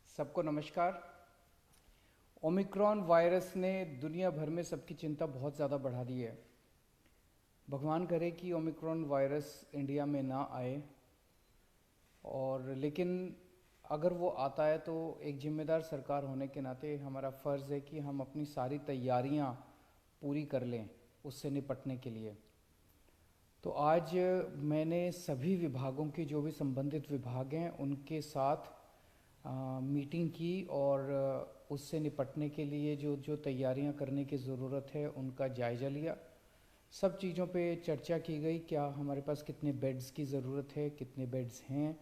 सबको नमस्कार। Omicron virus ने दुनिया भर में सबकी चिंता बहुत ज़्यादा बढ़ा दी है। भगवान करे कि ओमिक्रॉन वायरस इंडिया में ना आए, और लेकिन अगर वो आता है तो एक जिम्मेदार सरकार होने के नाते हमारा फ़र्ज़ है कि हम अपनी सारी तैयारियां पूरी कर लें उससे निपटने के लिए। तो आज मैंने सभी विभागों के जो भी संबंधित विभाग हैं उनके साथ मीटिंग की और उससे निपटने के लिए जो जो तैयारियां करने की ज़रूरत है उनका जायज़ा लिया। सब चीज़ों पे चर्चा की गई, क्या हमारे पास कितने बेड्स की ज़रूरत है, कितने बेड्स हैं,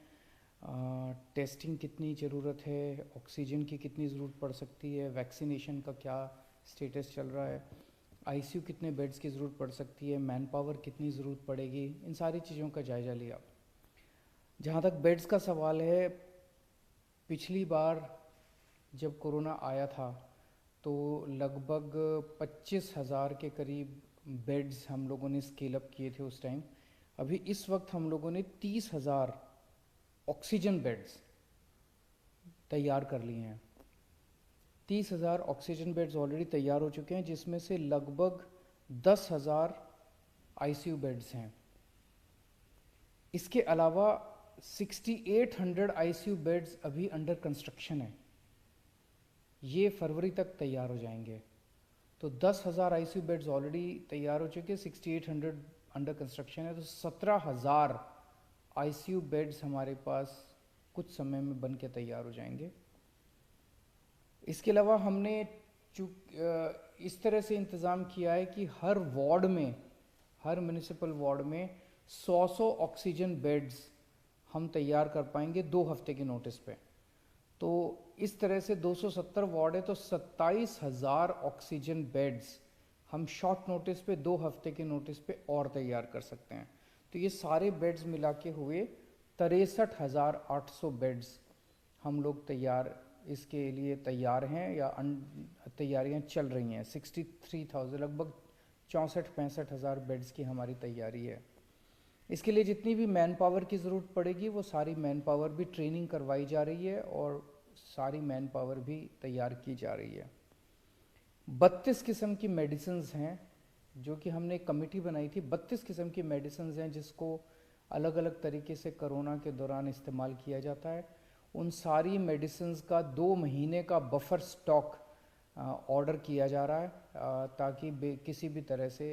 टेस्टिंग कितनी ज़रूरत है, ऑक्सीजन की कितनी ज़रूरत पड़ सकती है, वैक्सीनेशन का क्या स्टेटस चल रहा है, आईसीयू कितने बेड्स की ज़रूरत पड़ सकती है, मैन पावर कितनी ज़रूरत पड़ेगी, इन सारी चीज़ों का जायज़ा लिया। जहाँ तक बेड्स का सवाल है, पिछली बार जब कोरोना आया था तो लगभग 25,000 के करीब बेड्स हम लोगों ने स्केल अप किए थे उस टाइम। अभी इस वक्त हम लोगों ने 30,000 ऑक्सीजन बेड्स तैयार कर लिए हैं। 30,000 ऑक्सीजन बेड्स ऑलरेडी तैयार हो चुके हैं, जिसमें से लगभग 10,000 आईसीयू बेड्स हैं। इसके अलावा 6,800 आईसीयू बेड्स अभी अंडर कंस्ट्रक्शन है, ये फरवरी तक तैयार हो जाएंगे। तो 10,000 आईसीयू बेड्स ऑलरेडी तैयार हो चुके हैं, 6,800 अंडर कंस्ट्रक्शन है, तो 17,000 आईसीयू बेड्स हमारे पास कुछ समय में बन के तैयार हो जाएंगे। इसके अलावा हमने इस तरह से इंतज़ाम किया है कि हर वार्ड में, हर म्यूनिसिपल वार्ड में 100 ऑक्सीजन बेड्स हम तैयार कर पाएंगे 2 हफ्ते के नोटिस पे। तो इस तरह से 270 वार्ड है तो 27,000 ऑक्सीजन बेड्स हम शॉर्ट नोटिस पे 2 हफ्ते के नोटिस पे और तैयार कर सकते हैं। तो ये सारे बेड्स मिला के हुए 63,800 बेड्स हम लोग इसके लिए तैयार हैं या तैयारियां चल रही हैं। 63,000 लगभग 64-65,000 बेड्स की हमारी तैयारी है। इसके लिए जितनी भी मैन पावर की ज़रूरत पड़ेगी वो सारी मैन पावर भी ट्रेनिंग करवाई जा रही है और सारी मैन पावर भी तैयार की जा रही है। 32 किस्म की मेडिसिन्स हैं जो कि हमने एक कमेटी बनाई थी। 32 किस्म की मेडिसिन्स हैं जिसको अलग अलग तरीके से कोरोना के दौरान इस्तेमाल किया जाता है। उन सारी मेडिसिन्स का 2 महीने का बफर स्टॉक ऑर्डर किया जा रहा है ताकि किसी भी तरह से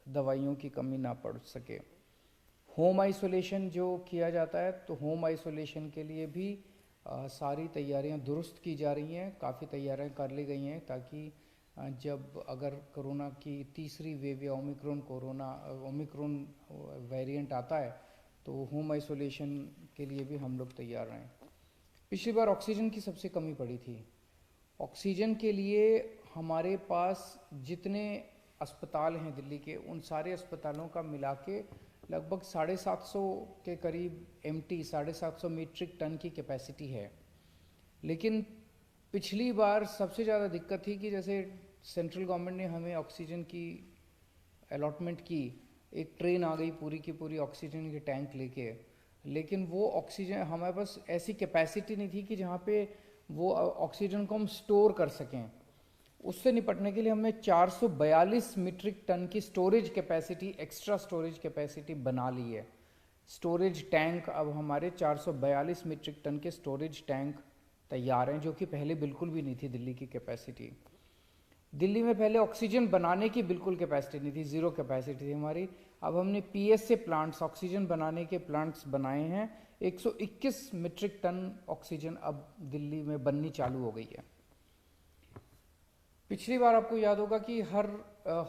दवाइयों की कमी ना पड़ सके। होम आइसोलेशन जो किया जाता है, तो होम आइसोलेशन के लिए भी सारी तैयारियां दुरुस्त की जा रही हैं, काफ़ी तैयारियां कर ली गई हैं ताकि जब अगर कोरोना की तीसरी वेव या ओमिक्रॉन वेरिएंट आता है तो होम आइसोलेशन के लिए भी हम लोग तैयार रहें। पिछली बार ऑक्सीजन की सबसे कमी पड़ी थी। ऑक्सीजन के लिए हमारे पास जितने अस्पताल हैं दिल्ली के, उन सारे अस्पतालों का मिला के लगभग 750 के करीब एमटी 750 मीट्रिक टन की कैपेसिटी है। लेकिन पिछली बार सबसे ज़्यादा दिक्कत थी कि जैसे सेंट्रल गवर्नमेंट ने हमें ऑक्सीजन की अलॉटमेंट की, एक ट्रेन आ गई पूरी की पूरी ऑक्सीजन के टैंक लेके, लेकिन वो ऑक्सीजन हमारे पास ऐसी कैपेसिटी नहीं थी कि जहाँ पे वो ऑक्सीजन को हम स्टोर कर सकें। उससे निपटने के लिए हमने 442 मीट्रिक टन की storage capacity, extra storage capacity बना ली है। स्टोरेज टैंक अब हमारे 442 मीट्रिक टन के स्टोरेज टैंक तैयार हैं, जो कि पहले बिल्कुल भी नहीं थी दिल्ली की कैपेसिटी। दिल्ली में पहले ऑक्सीजन बनाने की बिल्कुल कैपेसिटी नहीं थी, ज़ीरो कैपेसिटी थी हमारी। अब हमने पीएसए प्लांट्स, ऑक्सीजन बनाने के प्लांट्स बनाए हैं। 121 मीट्रिक टन ऑक्सीजन अब दिल्ली में बननी चालू हो गई है। पिछली बार आपको याद होगा कि हर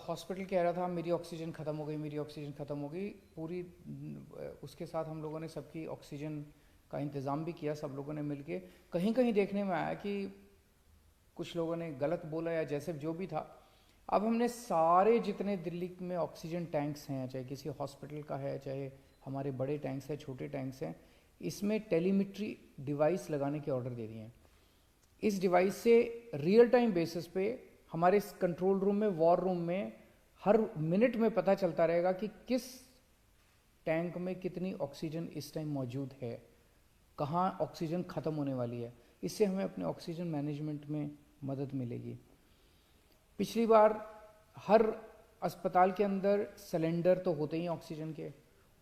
हॉस्पिटल कह रहा था मेरी ऑक्सीजन ख़त्म हो गई, मेरी ऑक्सीजन ख़त्म हो गई। पूरी उसके साथ हम लोगों ने सबकी ऑक्सीजन का इंतज़ाम भी किया, सब लोगों ने मिलके। कहीं कहीं देखने में आया कि कुछ लोगों ने गलत बोला या जैसे जो भी था। अब हमने सारे जितने दिल्ली में ऑक्सीजन टैंक्स हैं, चाहे किसी हॉस्पिटल का है, चाहे हमारे बड़े टैंक्स हैं, छोटे टैंक्स हैं, इसमें टेलीमेट्री डिवाइस लगाने के ऑर्डर दे दिए हैं। इस डिवाइस से रियल टाइम बेसिस पे हमारे कंट्रोल रूम में, वॉर रूम में हर मिनट में पता चलता रहेगा कि किस टैंक में कितनी ऑक्सीजन इस टाइम मौजूद है, कहाँ ऑक्सीजन ख़त्म होने वाली है। इससे हमें अपने ऑक्सीजन मैनेजमेंट में मदद मिलेगी। पिछली बार हर अस्पताल के अंदर सिलेंडर तो होते ही ऑक्सीजन के,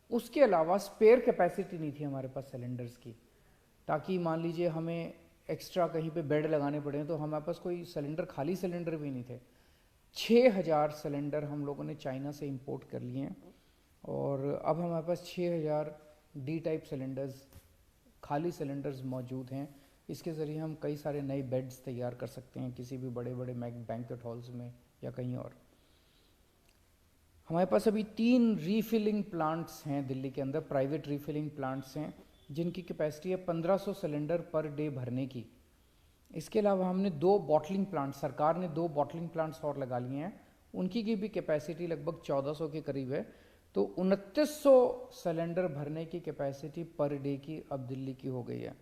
उसके अलावा स्पेयर कैपेसिटी नहीं थी हमारे पास सिलेंडर्स की, ताकि मान लीजिए हमें एक्स्ट्रा कहीं पे बेड लगाने पड़े तो हमारे पास कोई सिलेंडर, खाली सिलेंडर भी नहीं थे। 6000 सिलेंडर हम लोगों ने चाइना से इंपोर्ट कर लिए हैं और अब हमारे पास 6000 डी टाइप सिलेंडर्स, खाली सिलेंडर्स मौजूद हैं। इसके ज़रिए हम कई सारे नए बेड्स तैयार कर सकते हैं किसी भी बड़े बड़े बैंक्वेट हॉल्स में या कहीं और। हमारे पास अभी 3 रीफिलिंग प्लांट्स हैं दिल्ली के अंदर, प्राइवेट रीफिलिंग प्लांट्स हैं जिनकी कैपेसिटी है 1500 सिलेंडर पर डे भरने की। इसके अलावा हमने 2 बॉटलिंग प्लांट, सरकार ने 2 बॉटलिंग प्लांट्स और लगा लिए हैं, उनकी की भी कैपेसिटी लगभग 1400 के करीब है। तो 2900 सिलेंडर भरने की कैपेसिटी पर डे की अब दिल्ली की हो गई है।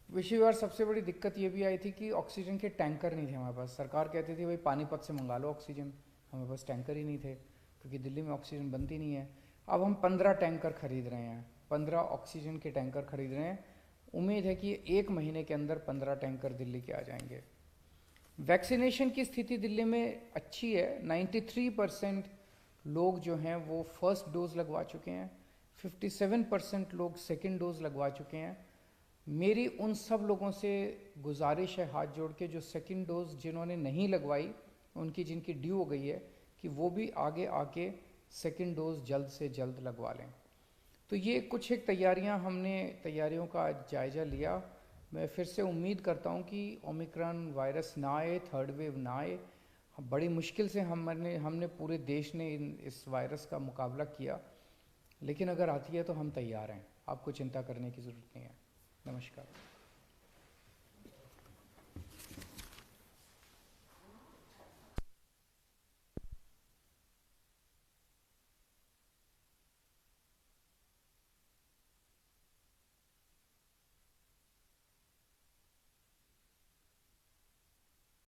पिछली बार सबसे बड़ी दिक्कत ये भी आई थी कि ऑक्सीजन के टैंकर नहीं थे हमारे पास। सरकार कहती थी भाई पानीपत से मंगा लो ऑक्सीजन, हमारे पास टैंकर ही नहीं थे क्योंकि दिल्ली में ऑक्सीजन बनती नहीं है। अब हम 15 टैंकर खरीद रहे हैं, 15 ऑक्सीजन के टैंकर खरीद रहे हैं। उम्मीद है कि 1 महीने के अंदर 15 टैंकर दिल्ली के आ जाएंगे। वैक्सीनेशन की स्थिति दिल्ली में अच्छी है, 93% लोग जो हैं वो फर्स्ट डोज लगवा चुके हैं, 57% लोग सेकेंड डोज लगवा चुके हैं। मेरी उन सब लोगों से गुजारिश है हाथ जोड़ के जो सेकेंड डोज जिन्होंने नहीं लगवाई, उनकी जिनकी ड्यू हो गई है, कि वो भी आगे आके सेकेंड डोज जल्द से जल्द लगवा लें। तो ये कुछ एक तैयारियों का जायज़ा लिया। मैं फिर से उम्मीद करता हूँ कि ओमिक्रॉन वायरस ना आए, थर्ड वेव ना आए। बड़ी मुश्किल से हमने पूरे देश ने इस वायरस का मुकाबला किया, लेकिन अगर आती है तो हम तैयार हैं, आपको चिंता करने की ज़रूरत नहीं है। नमस्कार।